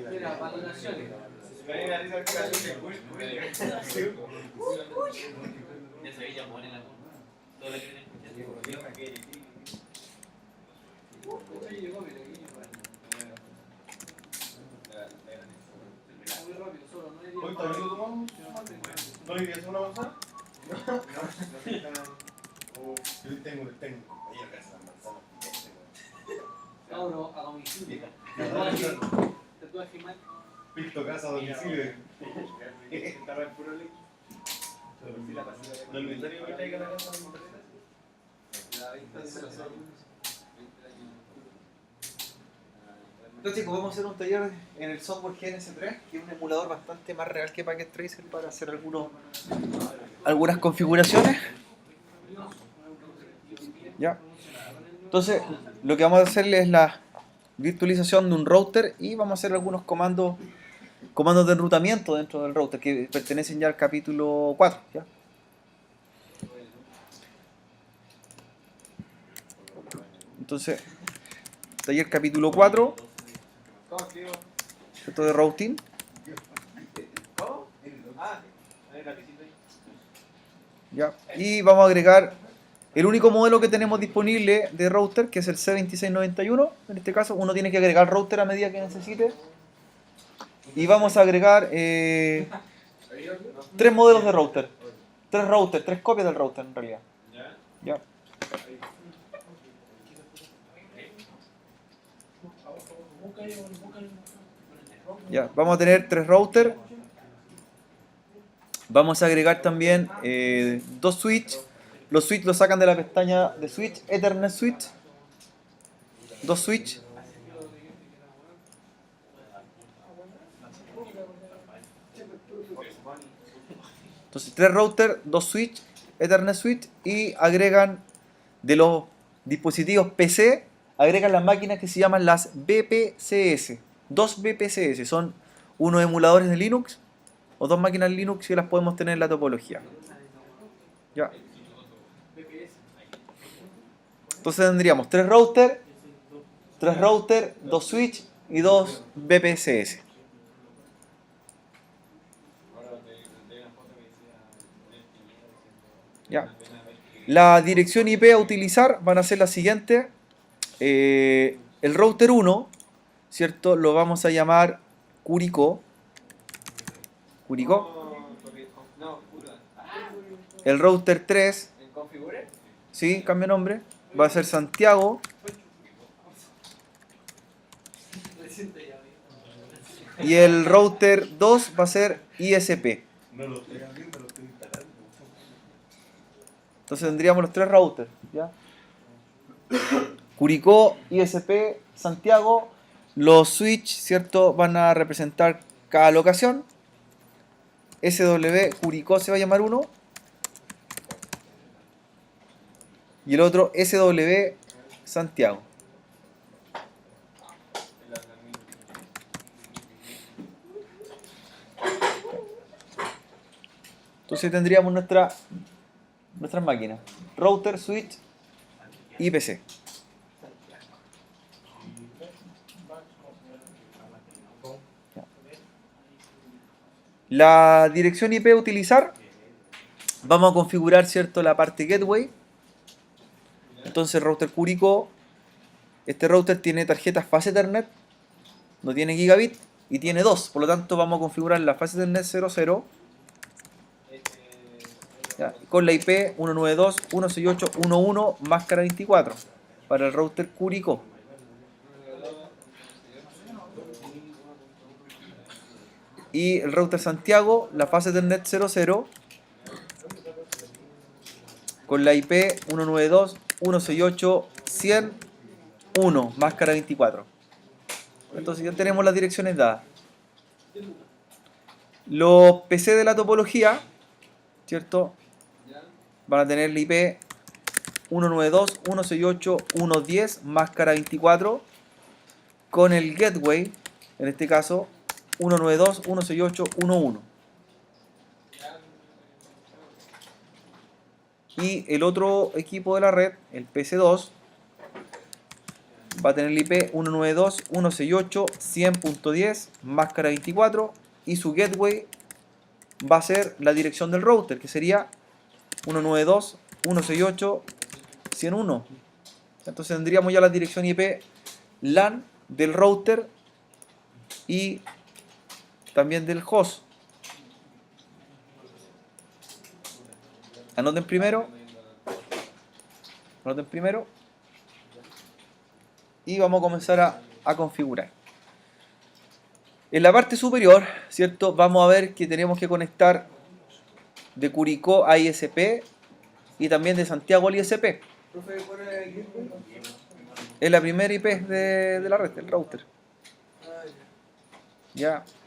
Mira, valoraciones. Hoy también lo tomamos. ¿No le querías una manzana? Yo tengo ahí acá esa manzana. Ahora a domicilio. Tatuaje mal. Pinto casa a domicilio. Estaba el puro leche. No es necesario que traiga la casa. Entonces chicos, vamos a hacer un taller en el software GNS3, que es un emulador bastante más real que Packet Tracer para hacer algunas configuraciones. ¿Ya? Entonces, lo que vamos a hacerle es la virtualización de un router y vamos a hacer algunos comandos de enrutamiento dentro del router que pertenecen ya al capítulo 4. ¿Ya? Entonces, taller capítulo 4. Esto de routing. ¿Cómo? Ah, hay una visita ahí. ¿Ya? Y vamos a agregar el único modelo que tenemos disponible de router, que es el C2691. En este caso, uno tiene que agregar router a medida que necesite. Y vamos a agregar 3 modelos de router. 3 copias del router en realidad. ¿Ya? Ya, vamos a tener 3 routers. Vamos a agregar también 2 switch. Los switch los sacan de la pestaña de switch, Ethernet switch. 2 switch. Entonces 3 routers, 2 switch, Ethernet switch y agregan de los dispositivos PC, agregan las máquinas que se llaman las BPCS. 2 BPCS son unos emuladores de Linux o 2 máquinas Linux que las podemos tener en la topología. ¿Ya? Entonces tendríamos 3 routers, 2 switch y 2 BPCS. ¿Ya? La dirección IP a utilizar van a ser la siguiente. El router 1, ¿cierto? Lo vamos a llamar Curicó. El router 3, ¿sí? Cambia nombre. Va a ser Santiago. Y el router 2 va a ser ISP. No lo estoy abriendo, lo estoy instalando. Entonces tendríamos los 3 routers, ¿ya? Curicó, ISP, Santiago. Los switch, ¿cierto? Van a representar cada locación. SW Curicó se va a llamar uno. Y el otro SW Santiago. Entonces tendríamos nuestras máquinas. Router, switch y PC. La dirección IP a utilizar, vamos a configurar, ¿cierto?, la parte gateway. Entonces router Curicó, este router tiene tarjetas fase Ethernet, no tiene gigabit y tiene 2, por lo tanto vamos a configurar la fase Ethernet 00, ¿ya?, con la IP 192.168.1.1 máscara 24 para el router Curicó. Y el router Santiago, la fase Ethernet 00 con la IP 192.168.100.1 máscara 24. Entonces ya tenemos las direcciones dadas. Los PC de la topología, ¿cierto?, van a tener la IP 192.168.1.10 máscara 24 con el gateway, en este caso 192.168.1.1. Y el otro equipo de la red, el PC2, va a tener el IP 192.168.100.10 máscara 24 y su gateway va a ser la dirección del router, que sería 192.168.101. Entonces tendríamos ya la dirección IP LAN del router y también del host. Anoten primero y vamos a comenzar a configurar. En la parte superior, ¿cierto? Vamos a ver que tenemos que conectar de Curicó a ISP y también de Santiago al ISP. Profe, ¿cuál era el equipo? Es la primera IP de la red, del router. Ah, Ya. ya.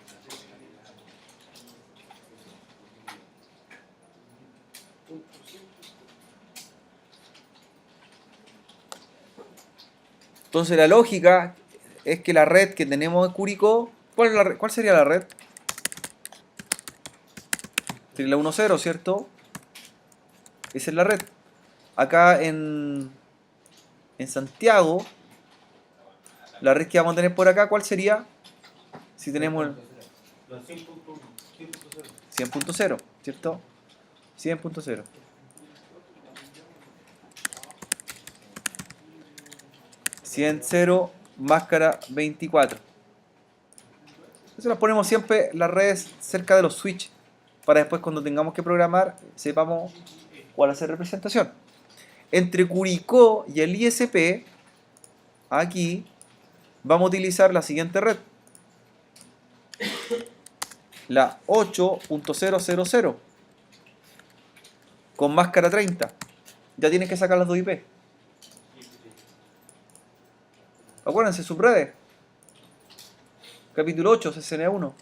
Entonces la lógica es que la red que tenemos en Curicó, ¿cuál sería la red? Sería la 1.0, ¿cierto? Esa es la red. Acá en Santiago, la red que vamos a tener por acá, ¿cuál sería? Si tenemos el La 100.1, 100.0, ¿cierto? 100.0. 100.0 máscara 24. Entonces las ponemos siempre las redes cerca de los switch para después cuando tengamos que programar sepamos cuál hacer representación. Entre Curicó y el ISP, aquí vamos a utilizar la siguiente red. La 8.000 con máscara 30. Ya tienes que sacar las dos IP. Acuérdense, subredes. Capítulo 8, CCNA1.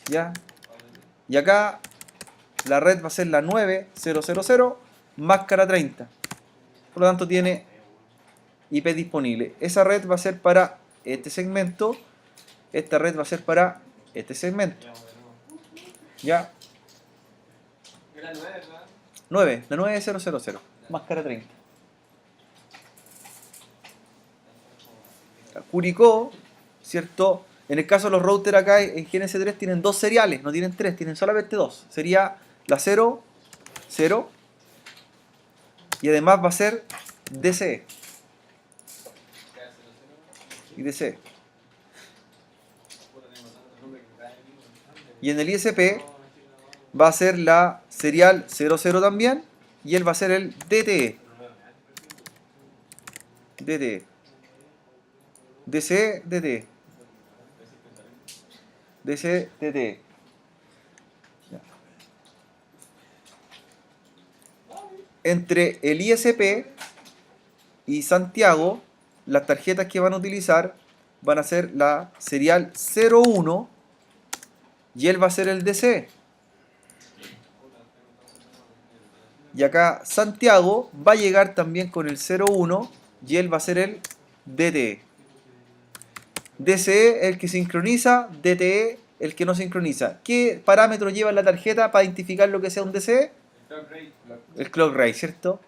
Ya. Y acá la red va a ser la 9000 máscara 30. Por lo tanto tiene IP disponible. Esa red va a ser para este segmento. Esta red va a ser para este segmento. Ya. Era 9, ¿verdad? 9, la 9000. Máscara 30. Curicó, ¿cierto? En el caso de los routers acá en GNS3 tienen dos seriales, no tienen tres, tienen solamente dos. Sería la 0, 0 y además va a ser DCE y DCE. Y en el ISP va a ser la serial 00 también y él va a ser el DTE. DTE. DCE, DTE. DCE, DTE. Ya. Entre el ISP y Santiago, las tarjetas que van a utilizar van a ser la serial 01 y él va a ser el DCE. Y acá Santiago va a llegar también con el 01 y él va a ser el DTE. DCE el que sincroniza, DTE el que no sincroniza. ¿Qué parámetros lleva la tarjeta para identificar lo que sea un DCE? El clock rate, ¿cierto?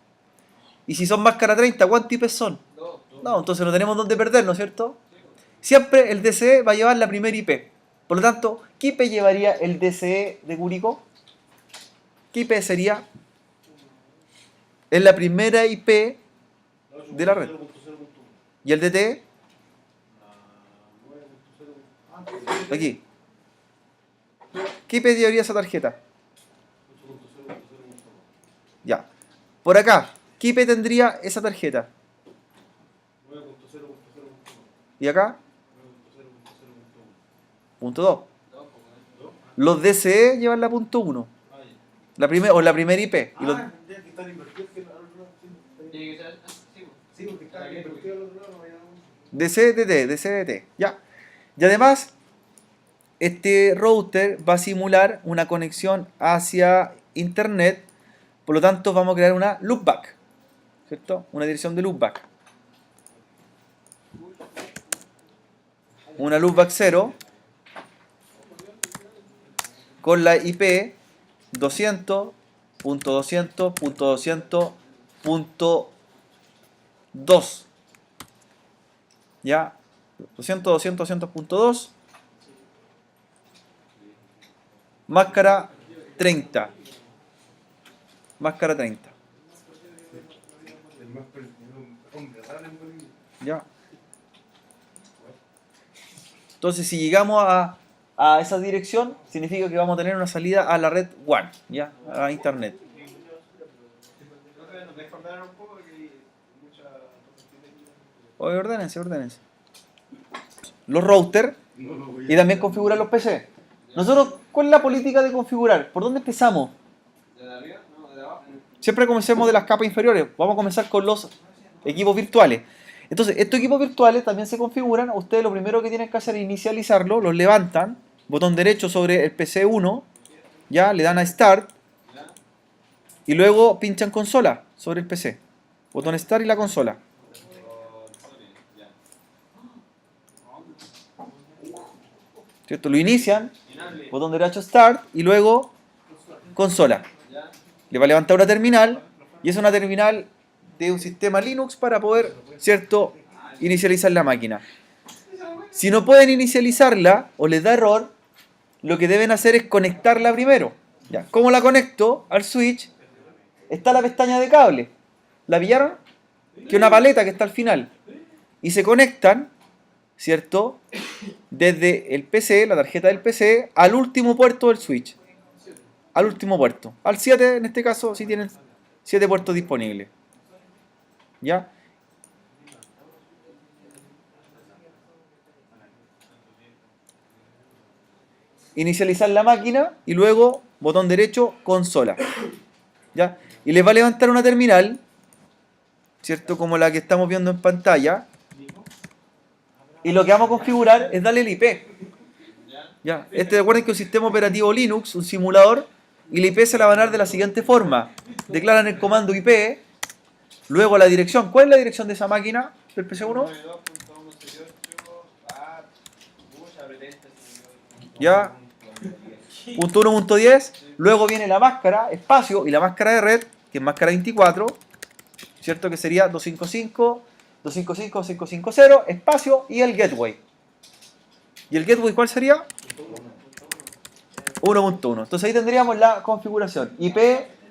Y si son máscara 30, ¿cuántos IPs son? No, entonces no tenemos dónde perdernos, ¿cierto? Siempre el DCE va a llevar la primera IP. Por lo tanto, ¿qué IP llevaría el DCE de Curicó? ¿Qué IP sería? Es la primera IP de la red. ¿Y el DTE? Aquí. ¿Qué IP llevaría esa tarjeta? Ya. Por acá, ¿qué IP tendría esa tarjeta? ¿Y acá? Punto 2. Los DCE llevan la punto 1. La primera IP. Y los... Sí, porque está invertido al otro lado, no había DCDT, DCDT. Ya. Y además, este router va a simular una conexión hacia internet. Por lo tanto, vamos a crear una loopback, ¿cierto? Una dirección de loopback. Una loopback 0 con la IP 200.200.200.2. ya, 200.200.2, máscara 30, máscara 30, El más hombre raro en Bolivia. ya. Entonces, si llegamos a esa dirección, significa que vamos a tener una salida a la red WAN, ya, a internet. Nos deja un poco que hay muchas cosas que Oye, ordénense. Los routers No lo voy a y también configurar los PC. Nosotros, ¿cuál es la política de configurar? ¿Por dónde empezamos? ¿de arriba? No, de abajo. Siempre comencemos de las capas inferiores. Vamos a comenzar con los equipos virtuales. Entonces, estos equipos virtuales también se configuran. Ustedes lo primero que tienen que hacer es inicializarlo. Los levantan. Botón derecho sobre el PC1. Ya, le dan a Start. ¿Ya? Y luego pinchan consola sobre el PC. Botón Start y la consola. Ya. ¿Cierto? Lo inician. Inable. Botón derecho Start. Y luego consola. ¿Ya? Le va a levantar una terminal. Y es una terminal de un sistema Linux para poder, ¿cierto?, inicializar la máquina. Si no pueden inicializarla o les da error, lo que deben hacer es conectarla primero. ¿Ya? ¿Cómo la conecto al switch? Está la pestaña de cable. ¿La pillaron? Que es una paleta que está al final. Y se conectan, ¿cierto?, desde el PC, la tarjeta del PC, al último puerto del switch. Al último puerto. Al 7, en este caso, si tienen 7 puertos disponibles. ¿Ya? Inicializar la máquina y luego botón derecho, consola. ¿Ya? Y les va a levantar una terminal, ¿cierto? Como la que estamos viendo en pantalla. Y lo que vamos a configurar es darle el IP. ¿Ya? Recuerden que un sistema operativo Linux, un simulador, y la IP se la van a dar de la siguiente forma. Declaran el comando IP, luego la dirección. ¿Cuál es la dirección de esa máquina del PC1? 92.168. Ah, mucha pretesta. Ya. Punto 1.10. Luego viene la máscara, espacio, y la máscara de red, que es máscara 24, ¿cierto? Que sería 255, 255, 550, espacio, y el gateway. ¿Y el gateway cuál sería? 1.1. Entonces ahí tendríamos la configuración. IP,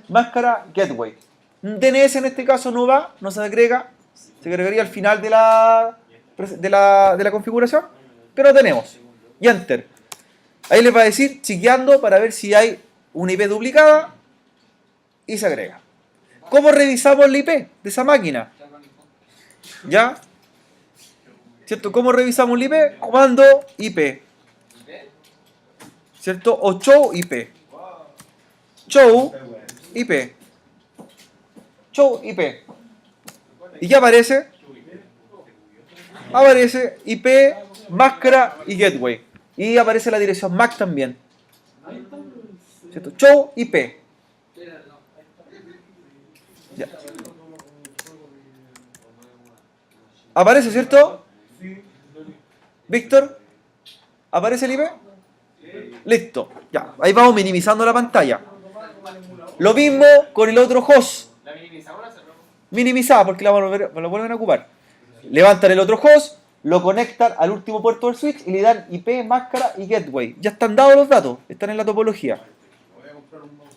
máscara, gateway. DNS en este caso no va, no se agrega. Se agregaría al final de la configuración. Pero tenemos. Y Enter. Ahí les va a decir, chequeando para ver si hay una IP duplicada. Y se agrega. ¿Cómo revisamos la IP de esa máquina? ¿Ya? ¿Cierto? ¿Cómo revisamos la IP? Comando IP. ¿Cierto? O show IP. Show IP. Show IP. ¿Y qué aparece? Aparece IP, máscara y gateway. Y aparece la dirección MAC también. ¿Cierto? Show IP. Ya. ¿Aparece, cierto? Víctor, ¿aparece el IP? Listo. Ya. Ahí vamos minimizando la pantalla. Lo mismo con el otro host. ¿La minimizamos o la cerramos? Minimizada porque la vuelven a ocupar. Levantan el otro host, lo conectan al último puerto del switch y le dan IP, máscara y gateway. Ya están dados los datos, están en la topología. Voy a comprar un mouse.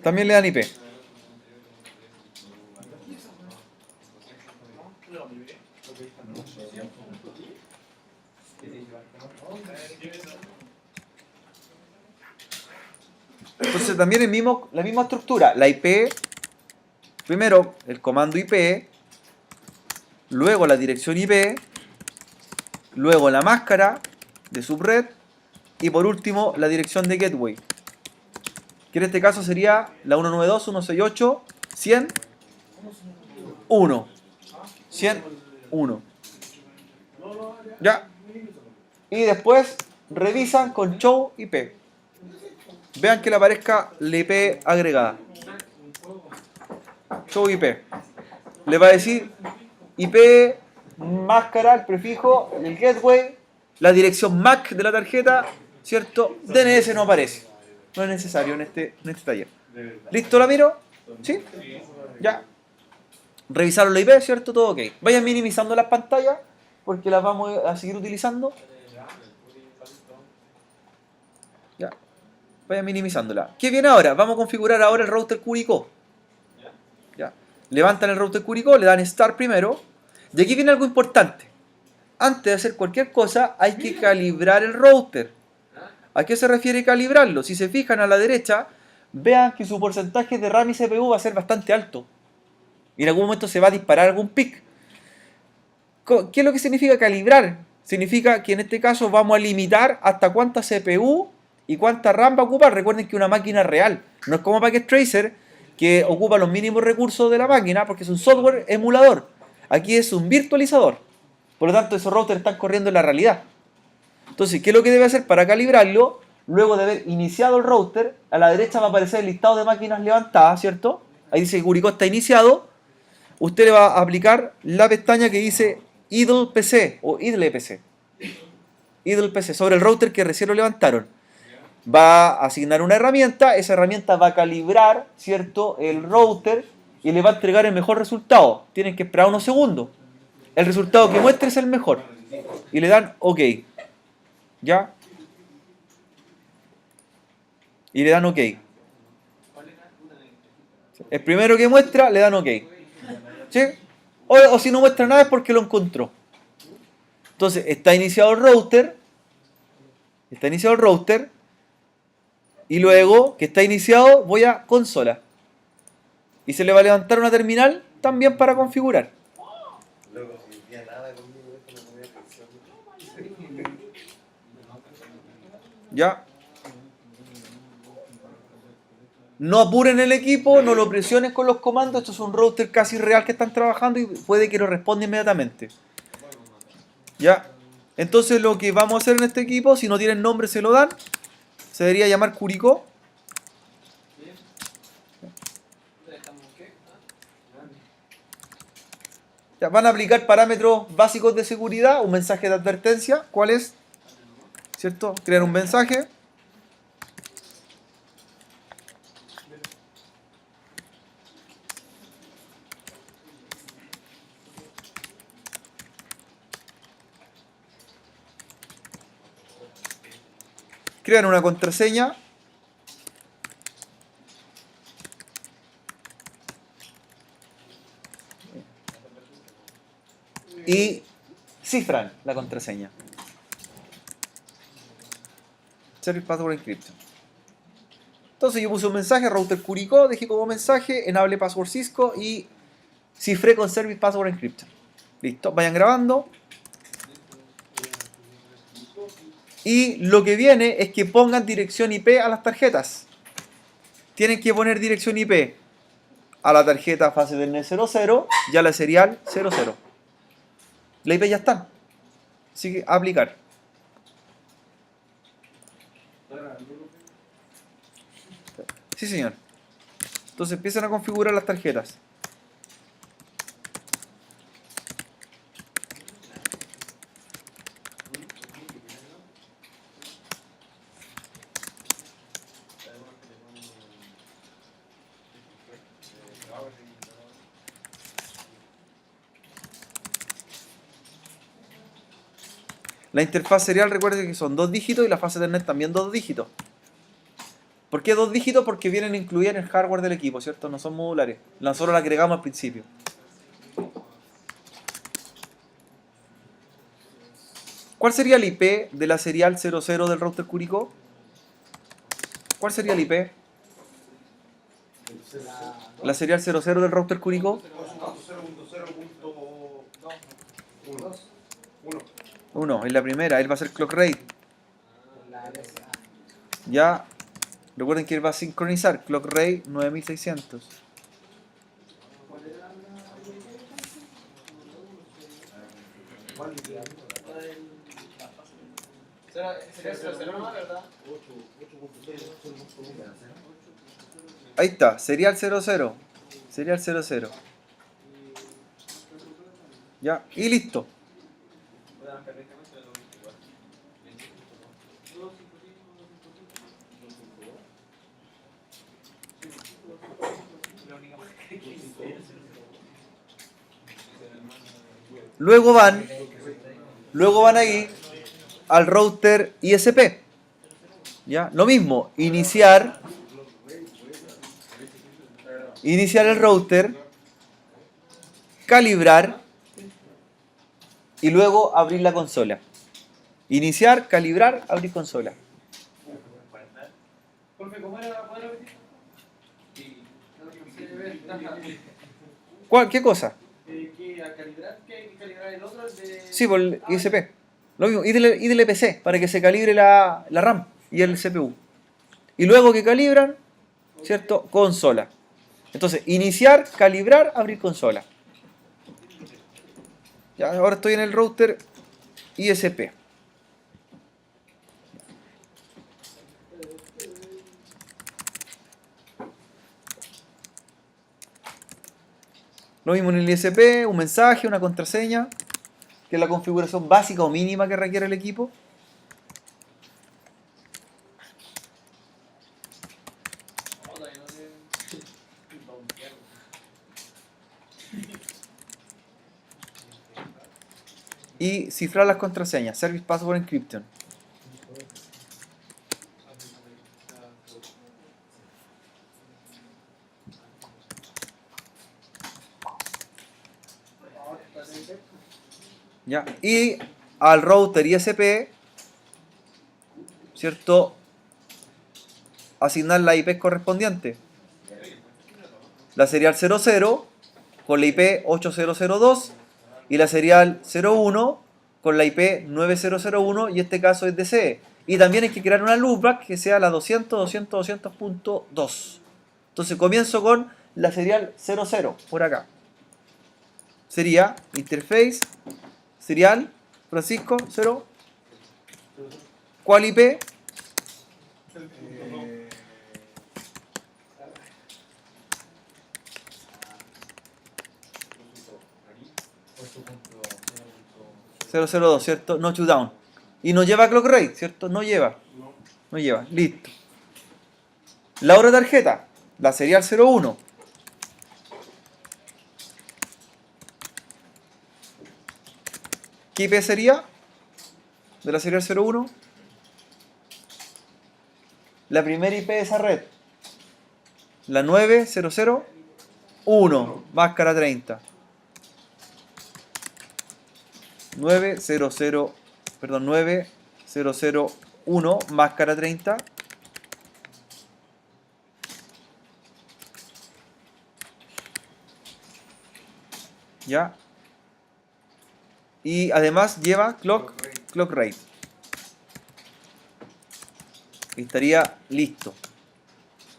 También le dan IP. Entonces también la misma estructura. La IP, primero el comando IP, luego la dirección IP, luego la máscara de subred y por último la dirección de gateway. Que en este caso sería la 192.168.100.1. 100.1. Ya. Y después revisan con show IP. Vean que le aparezca la IP agregada. Show IP. Le va a decir IP, máscara, el prefijo, el gateway, la dirección MAC de la tarjeta, ¿cierto? DNS no aparece. no es necesario en este taller. De verdad. ¿Listo, la miro? ¿Sí? Ya. Revisaron la IP, ¿cierto? Todo ok. Vayan minimizando las pantallas porque las vamos a seguir utilizando. Ya. Vayan minimizándola. ¿Qué viene ahora? Vamos a configurar ahora el router Curicó. Ya. Levantan el router Curicó, le dan Start primero. Y aquí viene algo importante. Antes de hacer cualquier cosa, hay que calibrar el router. ¿A qué se refiere calibrarlo? Si se fijan a la derecha, vean que su porcentaje de RAM y CPU va a ser bastante alto. Y en algún momento se va a disparar algún pic. ¿Qué es lo que significa calibrar? Significa que en este caso vamos a limitar hasta cuánta CPU y cuánta RAM va a ocupar. Recuerden que una máquina real no es como Packet Tracer, que ocupa los mínimos recursos de la máquina porque es un software emulador. Aquí es un virtualizador. Por lo tanto, esos routers están corriendo en la realidad. Entonces, ¿qué es lo que debe hacer para calibrarlo? Luego de haber iniciado el router, a la derecha va a aparecer el listado de máquinas levantadas, ¿cierto? Ahí dice que Curicó está iniciado. Usted le va a aplicar la pestaña que dice Idle PC o Idle PC. Idle PC, sobre el router que recién lo levantaron. Va a asignar una herramienta, esa herramienta va a calibrar, ¿cierto?, el router y le va a entregar el mejor resultado. Tienen que esperar unos segundos. El resultado que muestre es el mejor. Y le dan OK. ¿Ya? Y le dan OK. El primero que muestra, le dan OK. ¿Sí? O si no muestra nada es porque lo encontró. Entonces, está iniciado el router. Está iniciado el router. Y luego que está iniciado, voy a consola. Y se le va a levantar una terminal también para configurar. Luego, si no nada conmigo, esto no podía pensar. ¿Ya? No apuren el equipo, no lo presionen con los comandos. Esto es un router casi real que están trabajando y puede que lo responda inmediatamente. ¿Ya? Entonces lo que vamos a hacer en este equipo, si no tienen nombre se lo dan. Se debería llamar Curicó. Ya, van a aplicar parámetros básicos de seguridad, un mensaje de advertencia. ¿Cuál es? ¿Cierto? Crear un mensaje. Crean una contraseña. Y cifran la contraseña. Service Password Encryption. Entonces yo puse un mensaje, router Curicó, dejé como mensaje, enable password Cisco y cifré con Service Password Encryption. Listo, vayan grabando. Y lo que viene es que pongan dirección IP a las tarjetas. Tienen que poner dirección IP a la tarjeta fase del NET 00 y a la serial 00. La IP ya está. Así que aplicar. Sí, señor. Entonces empiezan a configurar las tarjetas. La interfaz serial, recuerden que son 2 dígitos y la fase Ethernet también 2 dígitos. ¿Por qué 2 dígitos? Porque vienen incluidas en el hardware del equipo, ¿cierto? No son modulares. Nosotros la agregamos al principio. ¿Cuál sería el IP de la serial 00 del router Curicó? ¿Cuál sería el IP? La serial 00 del router Curicó. 1, es la primera, él va a ser clock rate. Ya, recuerden que él va a sincronizar clock rate 9600. Ahí está, serial 00. Serial 00. Ya, y listo. Luego van ahí al router ISP. ¿Ya? Lo mismo, iniciar el router, calibrar y luego abrir la consola. Iniciar, calibrar, abrir consola. Profe, ¿cómo era? ¿Puedo repetir? ¿Qué cosa? Que a calibrar, que hay que calibrar el otro de... Sí, por el ISP. Lo mismo, IDLPC, para que se calibre la RAM y el CPU. Y luego que calibran, ¿cierto? Consola. Entonces, iniciar, calibrar, abrir consola. Ya, ahora estoy en el router ISP. Lo mismo en el ISP, un mensaje, una contraseña, que es la configuración básica o mínima que requiere el equipo. Y cifrar las contraseñas, Service Password Encryption. ¿Ya? Y al router ISP, ¿cierto? Asignar la IP correspondiente. La serial 00 con la IP 8002 y la serial 01 con la IP 9001 y este caso es DCE. Y también hay que crear una loopback que sea la 200.200.200.2. Entonces comienzo con la serial 00 por acá. Sería interface serial Francisco 0. ¿Cuál IP? .002, ¿cierto? No down. Y no lleva clock rate, ¿cierto? No lleva. Listo. La otra tarjeta, la serial 01. ¿Qué IP sería de la serial 01? La primera IP de esa red. La 9001, máscara 30. 9001, máscara 30. ¿Ya? Y además lleva clock rate. Y estaría listo.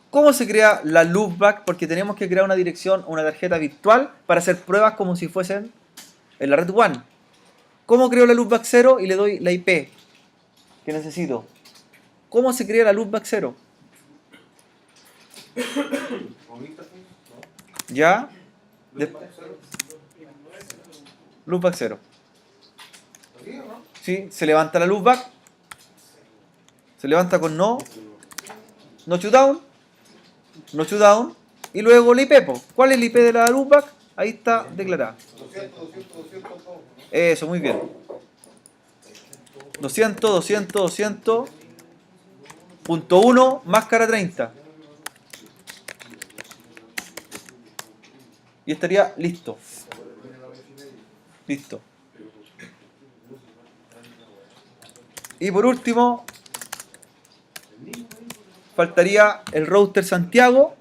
¿Cómo se crea la loopback? Porque tenemos que crear una dirección, una tarjeta virtual para hacer pruebas como si fuesen en la red WAN. ¿Cómo creo la loopback 0 y le doy la IP que necesito? ¿Cómo se crea la loopback 0? ¿Ya? Loopback 0. ¿Sí? Se levanta la loopback. Se levanta con no shutdown. No shutdown. Y luego la IP. ¿Cuál es la IP de la loopback? Ahí está declarada. 200. Eso, muy bien. 200.1 máscara 30. Y estaría listo. Listo. Y por último, faltaría el router Santiago.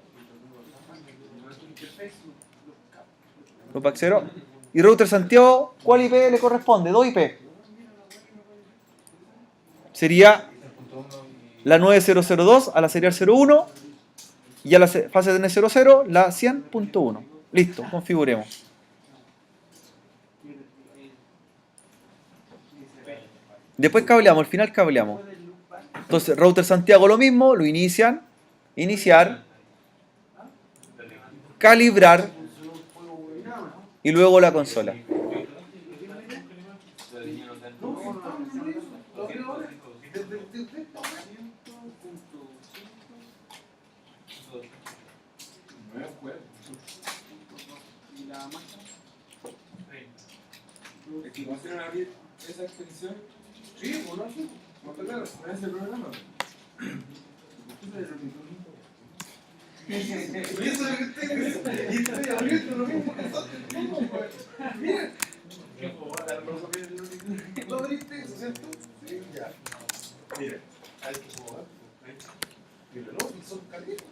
Loopback 0. Y router Santiago, ¿cuál IP le corresponde? 2 IP. Sería la 9002 a la serial 01 y a la fase de N00 la 100.1. Listo, configuremos. Después cableamos, al final cableamos. Entonces, router Santiago lo mismo, lo iniciar, calibrar y luego la consola. Es que pusieron a abrir esa extensión. Sí, o no, sí. No está claro, no es el programa. Y eso es lo que estoy abriendo lo mismo que nosotros. Mira. ¿No abriste eso, cierto? Sí, ya. Mira, hay que jugar. Mira, no, son calientes.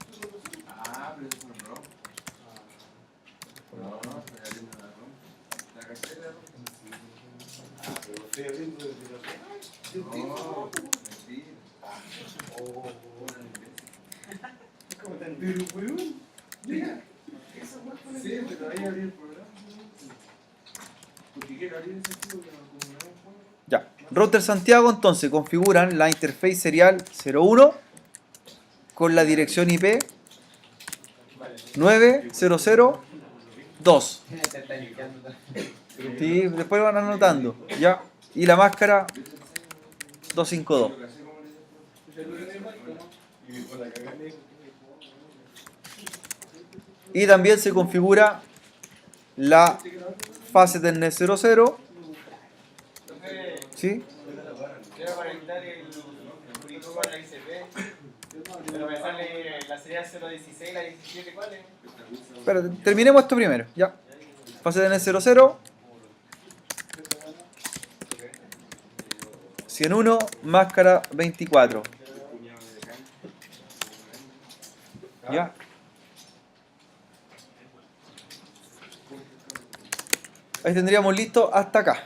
Ah, pero eso es un rom. No, estoy abriendo la rom. La cachera de rom. Ah, pero lo estoy abriendo desde la... No, mentira. Oh, ¿Cómo te pero weón, mira, esa weón con Sí, pero ahí abrí el programa. Porque quiero abrir ese tipo que no como no es un juego. Ya. Router Santiago entonces configuran la interface serial 01 con la dirección IP 9002. Sí, después van anotando, ya. Y la máscara 252. Y también se configura la fase Ethernet 00. ¿Sí? Quiero conectar el Curicó con la ICP, pero me sale la serie 016, la 17, ¿cuál es? Espérate, terminemos esto primero, ya. Fase Ethernet 00. 101, máscara 24. Ya. Ahí tendríamos listo hasta acá.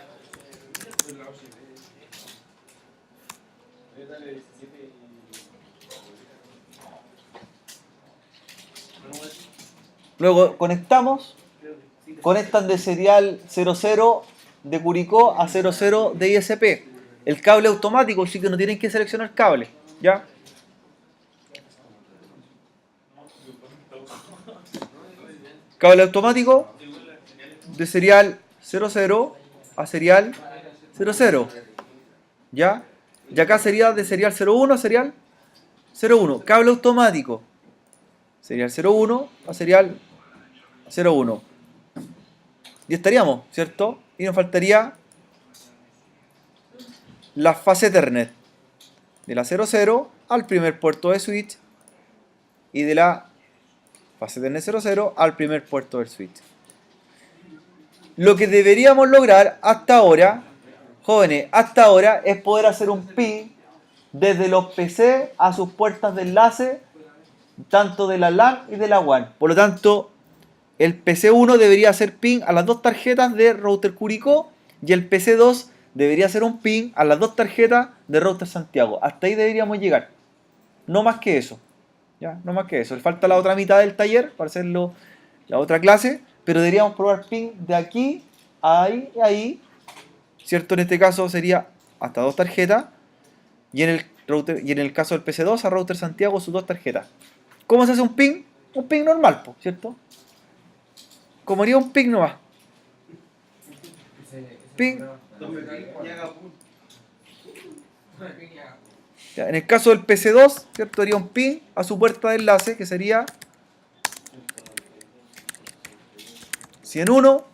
Luego conectamos, conectan de serial 00 de Curicó a 00 de ISP. El cable automático, así que no tienen que seleccionar cable, ¿ya? Cable automático de serial 00 a serial 00, ¿ya? Y acá sería de serial 01 a serial 01. Cable automático, serial 01 a serial 01. Y estaríamos, ¿cierto? Y nos faltaría la fase Ethernet de la 00 al primer puerto de switch y de la fase Ethernet 00 al primer puerto del switch. Lo que deberíamos lograr hasta ahora, jóvenes, hasta ahora es poder hacer un ping desde los PC a sus puertas de enlace, tanto de la LAN y de la WAN. Por lo tanto, el PC1 debería hacer ping a las dos tarjetas de router Curicó y el PC2 debería hacer un ping a las dos tarjetas de router Santiago. Hasta ahí deberíamos llegar. No más que eso. ¿Ya? No más que eso. Le falta la otra mitad del taller para hacerlo la otra clase, pero deberíamos probar ping de aquí a ahí y ahí. ¿Cierto? En este caso sería hasta dos tarjetas y en el caso del PC2 a router Santiago sus dos tarjetas. ¿Cómo se hace un ping? Un ping normal, ¿cierto? Como haría un ping nomás. Ping. Ya, en el caso del PC2, ¿cierto? Haría un ping a su puerta de enlace, que sería 101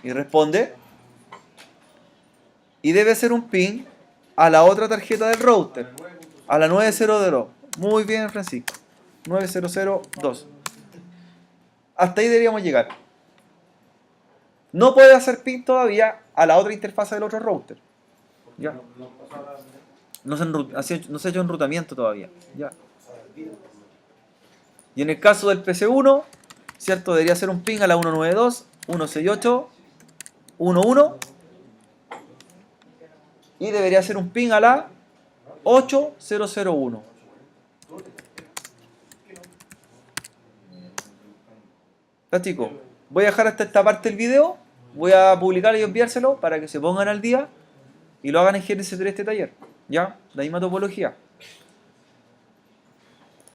y responde. Y debe ser un ping a la otra tarjeta del router, a la 900. Muy bien, Francisco. 9002. Hasta ahí deberíamos llegar. No puede hacer ping todavía a la otra interfaz del otro router. ¿Ya? No se ha hecho enrutamiento todavía. ¿Ya? Y en el caso del PC1, ¿cierto? Debería ser un ping a la 192, 168, 11 y debería ser un ping a la 8001. Ya, chicos, voy a dejar hasta esta parte del video, voy a publicarlo y enviárselo para que se pongan al día y lo hagan en GNS3 este taller, ¿ya? La misma topología.